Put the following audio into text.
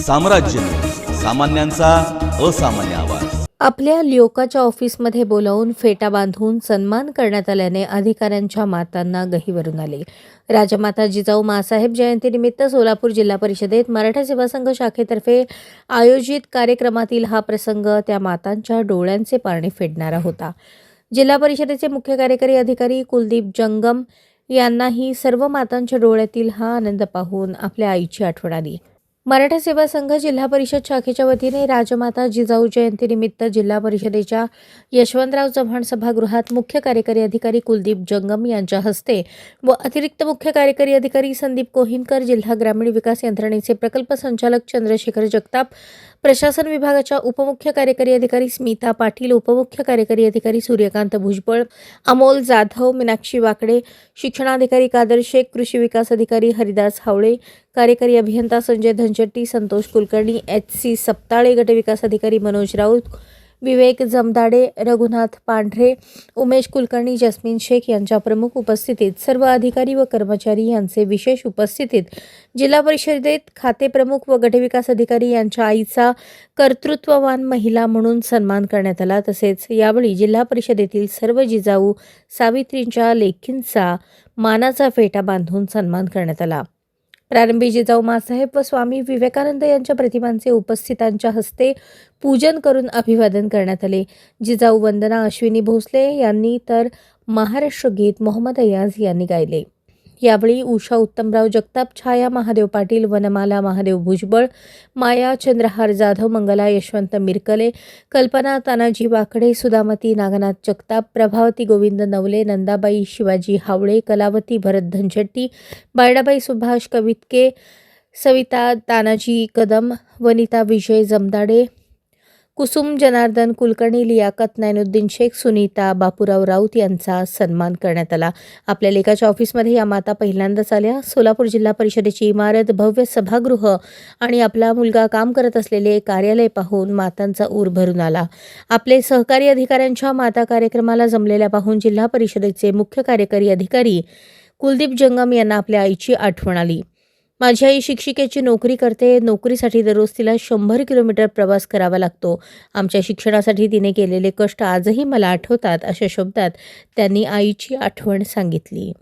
साम्राज्य, सामान्यांचा असामान्य आवाज। आपल्या लिओकाच्या ऑफिसमध्ये बोलावून फेटा बांधून सन्मान करण्यात आल्याने अधिकाऱ्यांच्या मातांना गहिवरून आले। राजमाता जिजाऊ माँसाहेब जयंतीनिमित्त सोलापूर जिल्हा परिषदेत मराठा सेवा संघ शाखेतर्फे आयोजित कार्यक्रमातील हा प्रसंग त्या मातांच्या डोळ्यांचे पारणे फेडणारा होता। जिल्हा परिषदेचे मुख्य कार्यकारी अधिकारी कुलदीप जंगम यांनाही सर्व मातांच्या डोळ्यातील हा आनंद पाहून आपल्या आईची आठवण आली। मराठा सेवा संघ जिल्हा परिषद शाखेच्या वतीने राजमाता जिजाऊ जयंतीनिमित्त जिल्हा परिषदेच्या यशवंतराव चव्हाण सभागृहात मुख्य कार्यकारी अधिकारी कुलदीप जंगम यांच्या हस्ते व अतिरिक्त मुख्य कार्यकारी अधिकारी संदीप कोहिनकर, जिल्हा ग्रामीण विकास यंत्रणेचे प्रकल्प संचालक चंद्रशेखर जगताप, प्रशासन विभागाच्या उपमुख्य कार्यकारी अधिकारी स्मिता पाटील, उपमुख्य कार्यकारी अधिकारी सूर्यकांत भुजबळ, अमोल जाधव, मीनाक्षी वाकडे, शिक्षणाधिकारी कादर शेख, कृषी विकास अधिकारी हरिदास हावळे, कार्यकारी अभियंता संजय धनशेट्टी, संतोष कुलकर्णी, HC सप्ताळे, गटविकास अधिकारी मनोज राऊत, विवेक जमदाडे, रघुनाथ पांढरे, उमेश कुलकर्णी, जस्मिन शेख यांच्या प्रमुख उपस्थितीत सर्व अधिकारी व कर्मचारी यांचे विशेष उपस्थितीत जिल्हा परिषदेत खाते प्रमुख व गटविकास अधिकारी यांच्या आईचा कर्तृत्ववान महिला म्हणून सन्मान करण्यात आला। तसेच यावेळी जिल्हा परिषदेतील सर्व जिजाऊ सावित्रींच्या लेकींचा मानाचा फेटा बांधून सन्मान करण्यात आला। प्रारंभी जिजाऊ माँसाहेब व स्वामी विवेकानंद यांच्या प्रतिमांचे उपस्थितांच्या हस्ते पूजन करून अभिवादन करण्यात आले। जिजाऊ वंदना अश्विनी भोसले यांनी तर महाराष्ट्र गीत मोहम्मद अयाज यांनी गायले। यावेळी उषा उत्तमराव जगताप, छाया महादेव पाटील, वनमाला महादेव भुजबळ, माया चंद्रहार जाधव, मंगला यशवंत मिरकले, कल्पना तानाजी वाकडे, सुदामती नागनाथ जगताप, प्रभावती गोविंद नवले, नंदाबाई शिवाजी हावळे, कलावती भरत धनशेट्टी, बायडाबाई सुभाष कवितके, सविता तानाजी कदम, वनिता विजय जमदाडे, कुसुम जनार्दन कुलकर्णी, लियाकत नैनुद्दीन शेख, सुनीता बापूराव राऊत यांचा सन्मान करण्यात आला। आपल्या लेकाच्या ऑफिसमध्ये या माता पहिल्यांदाच आल्या। सोलापूर जिल्हा परिषदेची इमारत, भव्य सभागृह आणि आपला मुलगा काम करत असलेले कार्यालय पाहून मातांचा ऊर भरून आला। आपले सहकारी अधिकाऱ्यांच्या माता कार्यक्रमाला जमलेल्या पाहून जिल्हा परिषदेचे मुख्य कार्यकारी अधिकारी कुलदीप जंगम यांना आपल्या आईची आठवण आली। माझी आई शिक्षिकेची नोकरी करते। नोकरीसाठी दररोज तिला 100 किलोमीटर प्रवास करावा लागतो। आमच्या शिक्षणासाठी तिने केलेले कष्ट आजही मला आठवतात, अशा शब्दात त्यांनी आईची आठवण सांगितली।